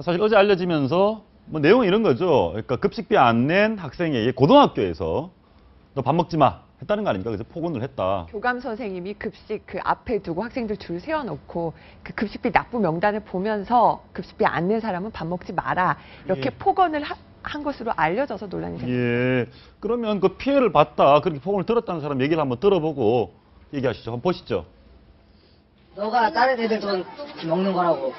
사실 어제 알려지면서 뭐 내용은 이런 거죠. 그러니까 급식비 안 낸 학생에게 고등학교에서 너 밥 먹지 마 했다는 거 아닙니까? 그래서 폭언을 했다. 교감 선생님이 급식 그 앞에 두고 학생들 줄 세워놓고 그 급식비 납부 명단을 보면서 급식비 안 낸 사람은 밥 먹지 마라 이렇게 폭언을 한 것으로 알려져서 논란이 됐습니다. 예. 그러면 그 피해를 봤다 그렇게 폭언을 들었다는 사람 얘기를 한번 들어보고 얘기하시죠. 한번 보시죠. 너가 다른 애들 돈 먹는 거라고.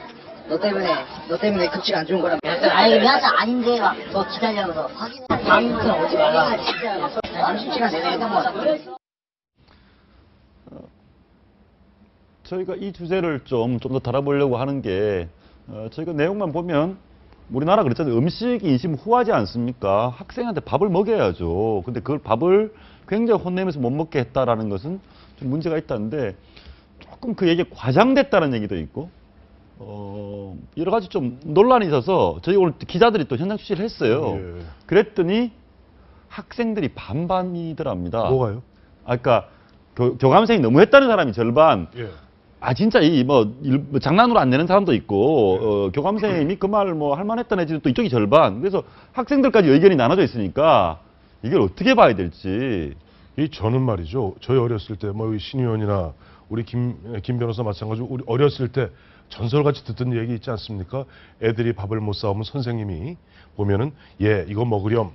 너 때문에 급식 안 주는 거라고. 아니 미안하다 아닌데 막 너 기다려서 다음부터는 오지 말라. 30시간 내내 했던 거 같아. 저희가 이 주제를 좀 더 다뤄보려고 하는 게 저희가 내용만 보면 우리나라 그랬잖아요. 음식 인심 후하지 않습니까? 학생한테 밥을 먹여야죠. 근데 그걸 밥을 굉장히 혼내면서 못 먹게 했다라는 것은 좀 문제가 있다는데 조금 그 얘기 과장됐다는 얘기도 있고 여러 가지 좀 논란이 있어서 저희 오늘 기자들이 또 현장 취재를 했어요. 예. 그랬더니 학생들이 반반이더랍니다. 뭐가요? 그러니까 교감생이 너무 했다는 사람이 절반. 예. 진짜 뭐 장난으로 안 내는 사람도 있고 교감생이 그 말 뭐 할만했다는 애들은 또 이쪽이 절반. 그래서 학생들까지 의견이 나눠져 있으니까 이걸 어떻게 봐야 될지. 저는 말이죠. 저희 어렸을 때 뭐 신 의원이나 우리 김 변호사 마찬가지로 우리 어렸을 때 전설같이 듣던 얘기 있지 않습니까? 애들이 밥을 못 사오면 선생님이 보면은 이거 먹으렴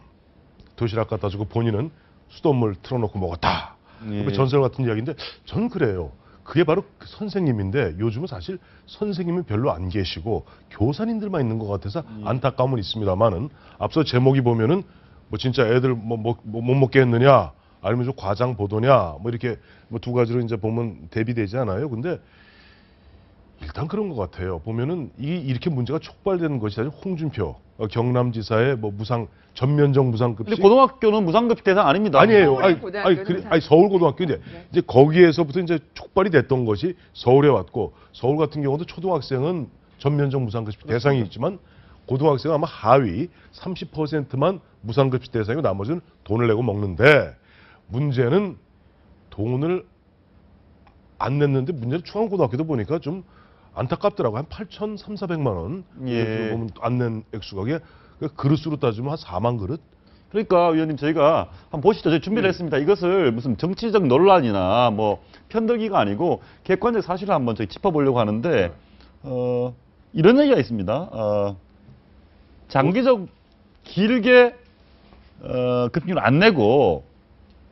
도시락 갖다 주고 본인은 수돗물 틀어놓고 먹었다. 예. 전설 같은 이야기인데 저는 그래요. 그게 바로 그 선생님인데 요즘은 사실 선생님은 별로 안 계시고 교사님들만 있는 것 같아서 안타까움은 있습니다만은 앞서 제목이 보면은 뭐 진짜 애들 못 먹게 했느냐 아니면 좀 과장 보도냐 뭐 이렇게 뭐 두 가지로 이제 보면 대비되지 않아요. 근데 일단 그런 것 같아요. 보면은 이렇게 문제가 촉발되는 것이 사실 홍준표 경남지사의 뭐 전면적 무상급식. 근데 고등학교는 무상급식 대상 아닙니다. 아니에요. 서울고등학교는 아니 서울고등학교인데 이제 거기에서부터 이제 촉발이 됐던 것이 서울에 왔고 서울 같은 경우도 초등학생은 전면적 무상급식 대상이 있지만 고등학생은 아마 하위 30%만 무상급식 대상이고 나머지는 돈을 내고 먹는데 문제는 돈을 안 냈는데 문제는 중앙고등학교도 보니까 좀 안타깝더라고요. 한 8,300~400만 원. 예. 보면 안 낸 액수가 그릇수로 따지면 한 4만 그릇? 그러니까 위원님 저희가 한번 보시죠. 저희 준비를 했습니다. 이것을 무슨 정치적 논란이나 뭐 편들기가 아니고 객관적 사실을 한번 저희 짚어보려고 하는데 이런 얘기가 있습니다. 장기적 길게 급식을 안 내고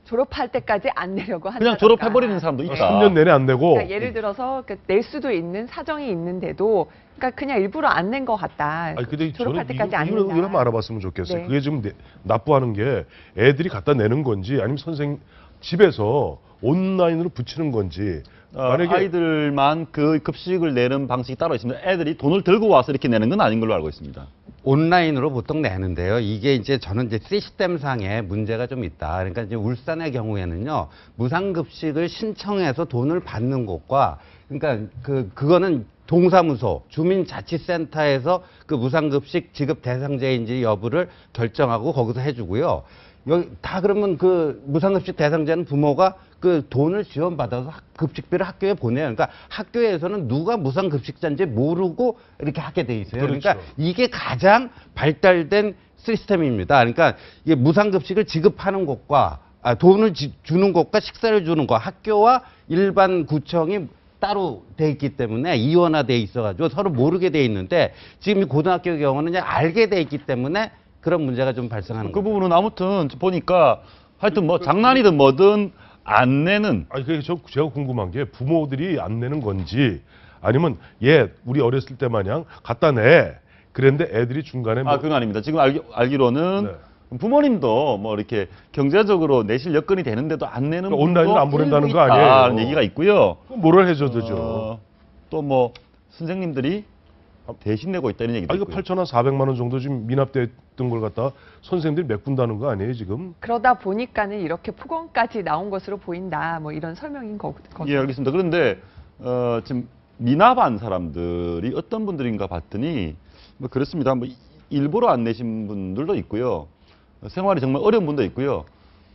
졸업할 때까지 안 내려고 한다. 그냥 졸업해버리는 사람도 있다. 3년 내내 안 내고. 그러니까 예를 들어서 낼 수도 있는 사정이 있는데도 그러니까 그냥 일부러 안 낸 것 같다. 근데 졸업할 저는 때까지 안 이걸 낸다. 한번 알아봤으면 좋겠어요. 네. 그게 지금 납부하는 게 애들이 갖다 내는 건지 아니면 선생님 집에서 온라인으로 붙이는 건지. 만약에 아이들만 그 급식을 내는 방식이 따로 있습니다. 애들이 돈을 들고 와서 이렇게 내는 건 아닌 걸로 알고 있습니다. 온라인으로 보통 내는데요. 이게 이제 저는 이제 시스템상에 문제가 좀 있다. 그러니까 이제 울산의 경우에는요, 무상급식을 신청해서 돈을 받는 곳과, 그러니까 그거는 동사무소, 주민자치센터에서 그 무상급식 지급 대상자인지 여부를 결정하고 거기서 해주고요. 여기 다 그러면 그 무상급식 대상자는 부모가 그 돈을 지원받아서 급식비를 학교에 보내요. 그러니까 학교에서는 누가 무상급식자인지 모르고 이렇게 하게 돼 있어요. 그렇죠. 그러니까 이게 가장 발달된 시스템입니다. 그러니까 이게 무상급식을 지급하는 곳과 돈을 주는 곳과 식사를 주는 곳, 학교와 일반 구청이 따로 돼 있기 때문에 이원화돼 있어가지고 서로 모르게 돼 있는데 지금 이 고등학교 경우는 이제 알게 돼 있기 때문에 그런 문제가 좀 발생하는 그 거죠. 부분은 아무튼 보니까 하여튼 뭐 장난이든 뭐든 안 내는. 그게 제가 궁금한 게 부모들이 안 내는 건지 아니면 우리 어렸을 때 마냥 갖다 내. 그랬는데 애들이 중간에 그건 아닙니다. 지금 알기로는 부모님도 뭐 이렇게 경제적으로 내실 여건이 되는데도 안 내는 그러니까 온라인으로 안 보낸다는 거 아니에요? 있다는 얘기가 있고요. 뭐를 해줘도 되죠. 또 뭐 선생님들이 대신 내고 있다 이런 얘기도 이거 있고요. 8,400만 원 정도 지금 미납됐던 걸 갖다가 선생님들이 메꾼다는 거 아니에요 지금? 그러다 보니까는 이렇게 폭언까지 나온 것으로 보인다. 뭐 이런 설명인 거죠. 예, 알겠습니다. 그런데 지금 미납한 사람들이 어떤 분들인가 봤더니 뭐 그렇습니다. 뭐 일부러 안 내신 분들도 있고요. 생활이 정말 어려운 분도 있고요.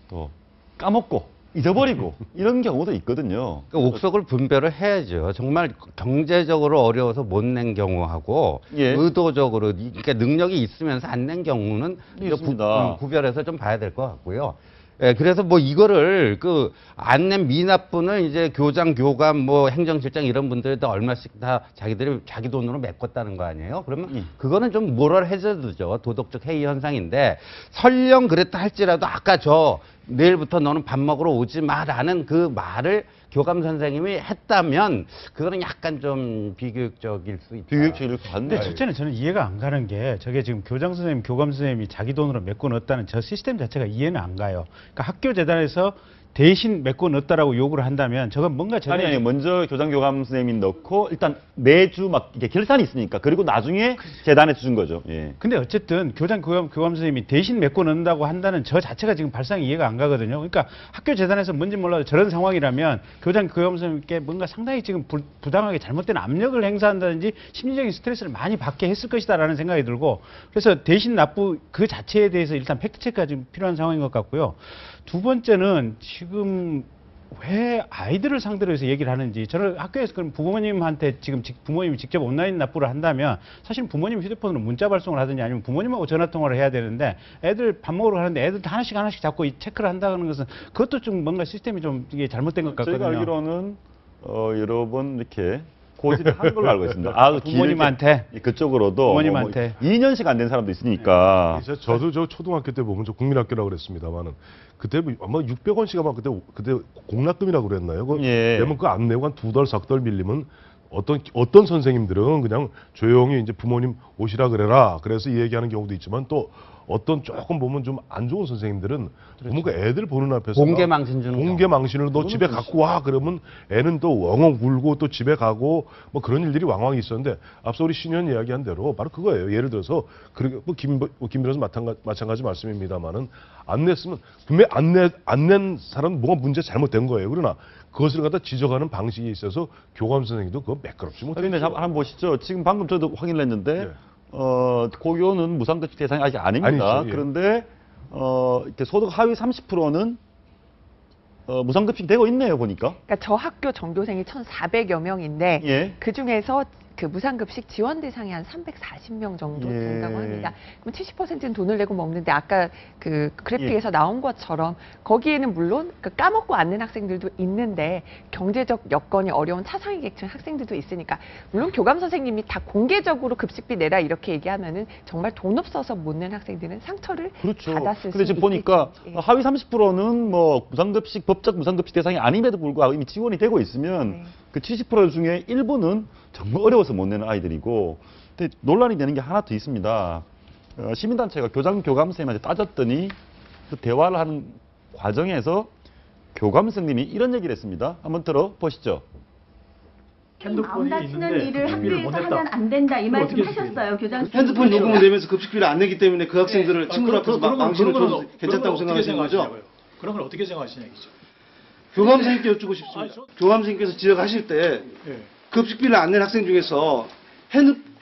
또 까먹고 잊어버리고 이런 경우도 있거든요. 그 옥석을 분별을 해야죠. 정말 경제적으로 어려워서 못 낸 경우하고 예. 의도적으로 그러니까 능력이 있으면서 안 낸 경우는 있습니다. 구별해서 좀 봐야 될 것 같고요. 예, 그래서 뭐 이거를 그 안 낸 미납분을 이제 교장, 교감, 뭐 행정실장 이런 분들이 다 얼마씩 다 자기들이 자기 돈으로 메꿨다는 거 아니에요? 그러면 그거는 좀 모럴 해저드죠. 도덕적 해이 현상인데 설령 그랬다 할지라도 아까 저 내일부터 너는 밥 먹으러 오지 마라는 그 말을 교감 선생님이 했다면 그거는 약간 좀 비교육적일 수 있다. 비교육적일 것 근데 같네요. 첫째는 저는 이해가 안 가는 게 저게 지금 교장 선생님, 교감 선생님이 자기 돈으로 메꿔 넣었다는 저 시스템 자체가 이해는 안 가요. 그러니까 학교 재단에서 대신 메꿔 넣었다라고 요구를 한다면 저건 뭔가 아니 먼저 교장 교감 선생님이 넣고 일단 매주 막 이게 결산이 있으니까 그리고 나중에 재단에 주는 거죠. 예. 근데 어쨌든 교장 교감 선생님이 대신 메꿔 넣는다고 한다는 저 자체가 지금 발상 이해가 안 가거든요. 그러니까 학교 재단에서 뭔지 몰라도 저런 상황이라면 교장 교감 선생님께 뭔가 상당히 지금 부당하게 잘못된 압력을 행사한다든지 심리적인 스트레스를 많이 받게 했을 것이다라는 생각이 들고 그래서 대신 납부 그 자체에 대해서 일단 팩트 체크가 지금 필요한 상황인 것 같고요. 두 번째는 지금 왜 아이들을 상대로 해서 얘기를 하는지 저는 학교에서 그럼 부모님한테 지금 부모님이 직접 온라인 납부를 한다면 사실 부모님 휴대폰으로 문자 발송을 하든지 아니면 부모님하고 전화 통화를 해야 되는데 애들 밥 먹으러 가는데 애들 하나씩 잡고 이 체크를 한다는 것은 그것도 좀 뭔가 시스템이 좀 이게 잘못된 것 같거든요. 저희가 알기로는 여러 번 이렇게 고지를 한 걸로 알고 있습니다. 아주 부모님한테 길게 그쪽으로도 부모님한테. 뭐 2년씩 안 된 사람도 있으니까. 저도 저 초등학교 때 보면 저 국민학교라고 그랬습니다만은 그때 아마 600원씩 아마 그때 공납금이라고 그랬나요? 예. 그러면 그거 안 내고 한 2달, 3달 밀리면 어떤 선생님들은 그냥 조용히 이제 부모님 오시라 그래라. 그래서 얘기하는 경우도 있지만 또 어떤 조금 보면 좀 안 좋은 선생님들은 보면 그 애들 보는 앞에서 공개 망신 주는 공개 망신을 너 집에 갖고 와 그러면 애는 또 엉엉 울고 또 집에 가고 뭐 그런 일들이 왕왕 있었는데 앞서 우리 신현 이야기한 대로 바로 그거예요. 예를 들어서 그렇게 뭐 김 변호사 마찬가지 말씀입니다만은 안 냈으면 분명히 안 낸 사람은 뭐가 문제 잘못된 거예요. 그러나 그것을 갖다 지적하는 방식에 있어서 교감 선생님도 그거 매끄럽지 못했죠. 근데 한번 보시죠. 지금 방금 저도 확인을 했는데 네. 고교는 무상급식 대상이 아직 아닙니다. 아니죠, 예. 그런데 이렇게 소득 하위 30%는 무상급식 되고 있네요, 보니까. 그러니까 저 학교 전교생이 1,400여 명인데 예. 그 중에서 그 무상급식 지원 대상이 한 340명 정도 예. 된다고 합니다. 그럼 70%는 돈을 내고 먹는데 아까 그 그래픽에서 나온 것처럼 거기에는 물론 그 까먹고 앉는 학생들도 있는데 경제적 여건이 어려운 차상위 계층 학생들도 있으니까 물론 교감 선생님이 다 공개적으로 급식비 내라 이렇게 얘기하면은 정말 돈 없어서 못 낸 학생들은 상처를 그렇죠. 받았을 근데 수 지금 보니까 있겠죠. 예. 하위 30%는 뭐 무상급식, 법적 무상급식 대상이 아님에도 불구하고 이미 지원이 되고 있으면 네. 그 70% 중에 일부는 정말 어려워서 못 내는 아이들이고, 근데 논란이 되는 게 하나 더 있습니다. 시민단체가 교장 교감 선생님한테 따졌더니 그 대화를 하는 과정에서 교감 선생님이 이런 얘기를 했습니다. 한번 들어보시죠. 마음 다치는 일을 학교에서 하면 안 된다 이 말씀 하셨어요, 교장. 핸드폰 요금을 내면서 급식비를 안 내기 때문에 그 학생들을 친구 앞에서 망신을 줘도 괜찮다고 생각하시는 거죠? 그런 걸 어떻게 생각하시냐 이죠. 교감 선생님께 여쭙고 싶습니다. 교감 선생님께서 지적하실 때 급식비를 안 낸 학생 중에서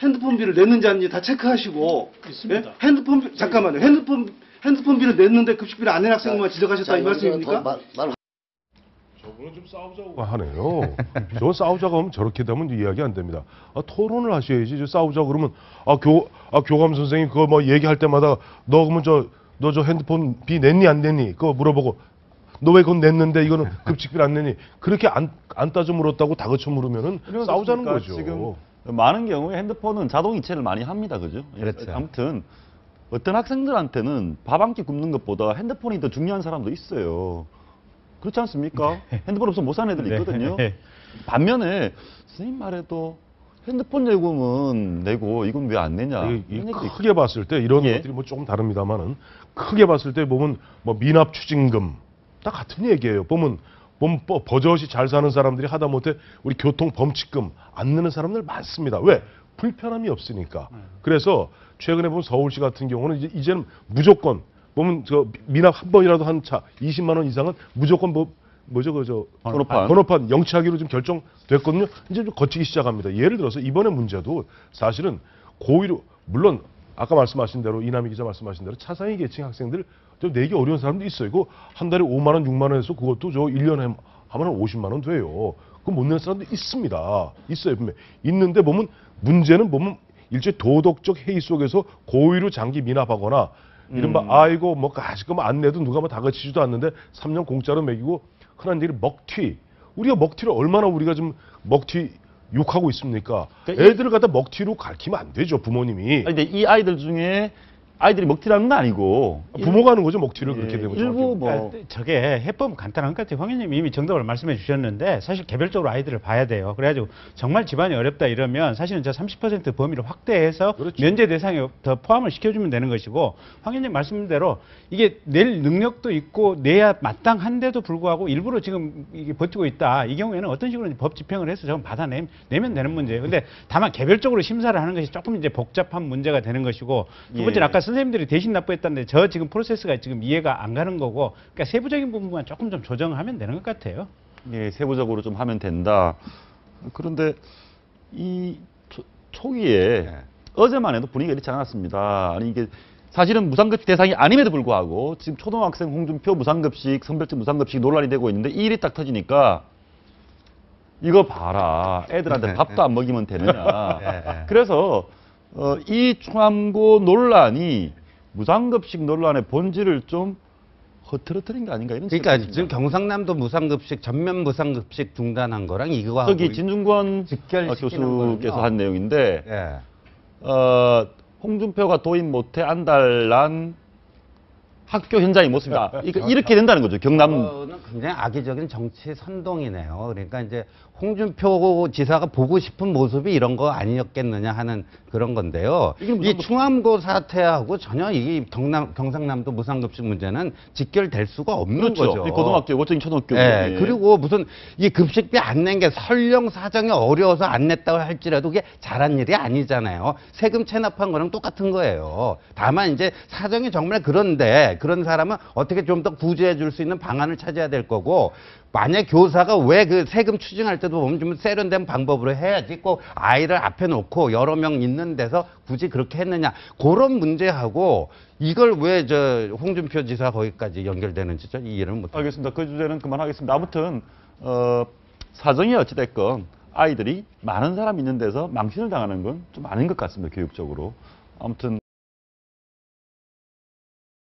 핸드폰비를 냈는지 아닌지 다 체크하시고 있습니다. 잠깐만요. 핸드폰비를 냈는데 급식비를 안 낸 학생만 지적하셨다 이 말씀입니까? 저분은 좀 싸우자고 하네요. 저 싸우자고 하면 저렇게 되면 이야기 안 됩니다. 토론을 하셔야지. 저 싸우자 그러면 교감 선생님 그거 뭐 얘기할 때마다 너 그러면 너 저 핸드폰 비 냈니 안 냈니 그거 물어보고 너 왜 그건 냈는데 이거는 급식비를 안 내니 그렇게 안 따져 물었다고 다그쳐 물으면은 싸우자는 거죠. 지금 많은 경우에 핸드폰은 자동 이체를 많이 합니다, 그죠? 그렇죠. 아무튼 어떤 학생들한테는 밥 한 끼 굶는 것보다 핸드폰이 더 중요한 사람도 있어요. 그렇지 않습니까? 핸드폰 없으면 못 사는 애들 있거든요. 반면에 선생님 말해도 핸드폰 요금은 내고 이건 왜 안 내냐? 크게 봤을 때 이런 예. 것들이 뭐 조금 다릅니다만은 크게 봤을 때 보면 뭐 미납 추징금 다 같은 얘기예요. 보면 버젓이 잘 사는 사람들이 하다못해 우리 교통 범칙금 안 내는 사람들 많습니다. 왜? 불편함이 없으니까. 그래서 최근에 보면 서울시 같은 경우는 이제는 무조건 보면 저 미납 한 번이라도 한 차 20만 원 이상은 무조건 번호판 영치하기로 좀 결정됐거든요. 이제 좀 거치기 시작합니다. 예를 들어서 이번에 문제도 사실은 고의로 물론 아까 말씀하신 대로 이남희 기자 말씀하신 대로 차상위 계층 학생들 좀 내기 어려운 사람도 있어요. 이거 한 달에 5만 원, 6만 원에서 그것도 저 1년에 하면 50만 원 돼요. 그거 못 내는 사람도 있습니다. 있어요. 분명히. 있는데 보면 문제는 보면 일제 도덕적 해이 속에서 고의로 장기 미납하거나 이른바 아이고 뭐 가실 거면 안 내도 누가 뭐 다그치지도 않는데 3년 공짜로 먹이고 흔한 얘기 먹튀. 우리가 먹튀를 얼마나 우리가 좀 먹튀 욕하고 있습니까? 그러니까 애들을 갖다 먹튀로 가르치면 안 되죠, 부모님이. 아니, 근데 이 아이들 중에 아이들이 먹튀라는 건 아니고 부모가 하는 거죠, 먹튀를 그렇게 되면. 일부 뭐 그러니까 저게 해법은 간단한 것 같아요. 황 의원님 이미 정답을 말씀해 주셨는데 사실 개별적으로 아이들을 봐야 돼요. 그래가지고 정말 집안이 어렵다 이러면 사실은 저 30% 범위를 확대해서 그렇죠. 면제 대상에 더 포함을 시켜주면 되는 것이고 황 의원님 말씀대로 이게 낼 능력도 있고 내야 마땅한데도 불구하고 일부러 지금 이게 버티고 있다. 이 경우에는 어떤 식으로 법 집행을 해서 저건 받아내면 되는 문제예요. 근데 다만 개별적으로 심사를 하는 것이 조금 이제 복잡한 문제가 되는 것이고 두 번째는 아까 선생님들이 대신 납부했다는데 저 지금 프로세스가 지금 이해가 안 가는 거고 그러니까 세부적인 부분만 조금 좀 조정하면 되는 것 같아요. 예, 세부적으로 좀 하면 된다. 그런데 이 초기에 어제만 해도 분위기가 이렇지 않았습니다. 아니 이게 사실은 무상급식 대상이 아님에도 불구하고 지금 초등학생 홍준표 무상급식, 선별적 무상급식 논란이 되고 있는데 이 일이 딱 터지니까 이거 봐라. 애들한테 밥도 안 먹이면 되느냐. 그래서 이 충암고 논란이 무상급식 논란의 본질을 좀 흐트러뜨린 게 아닌가 이런 그러니까 생각이 지금 듭니다. 경상남도 무상급식 전면 무상급식 중단한 거랑 이거하고 저기 진중권 직결시키는 교수께서 거는요. 한 내용인데 예. 홍준표가 도입 못해 안달난 학교 현장의 모습이다. 이렇게 된다는 거죠. 경남. 는 굉장히 악의적인 정치 선동이네요. 그러니까 이제 홍준표 지사가 보고 싶은 모습이 이런 거 아니었겠느냐 하는 그런 건데요. 이 충암고 사태하고 전혀 이 경상남도 무상급식 문제는 직결될 수가 없는 그렇죠. 거죠. 이 고등학교, 고등학교, 초등학교. 네, 그리고 무슨 이 급식비 안 낸 게 설령 사정이 어려워서 안 냈다고 할지라도 그게 잘한 일이 아니잖아요. 세금 체납한 거랑 똑같은 거예요. 다만 이제 사정이 정말 그런데 그런 사람은 어떻게 좀 더 구제해 줄 수 있는 방안을 찾아야 될 거고 만약 교사가 왜 그 세금 추징할 때도 보면 좀 세련된 방법으로 해야지 꼭 아이를 앞에 놓고 여러 명 있는 데서 굳이 그렇게 했느냐 그런 문제하고 이걸 왜 저 홍준표 지사 거기까지 연결되는지 저 이해를 못. 알겠습니다. 그 주제는 그만하겠습니다. 아무튼 사정이 어찌됐건 아이들이 많은 사람 있는 데서 망신을 당하는 건 좀 아닌 것 같습니다. 교육적으로. 아무튼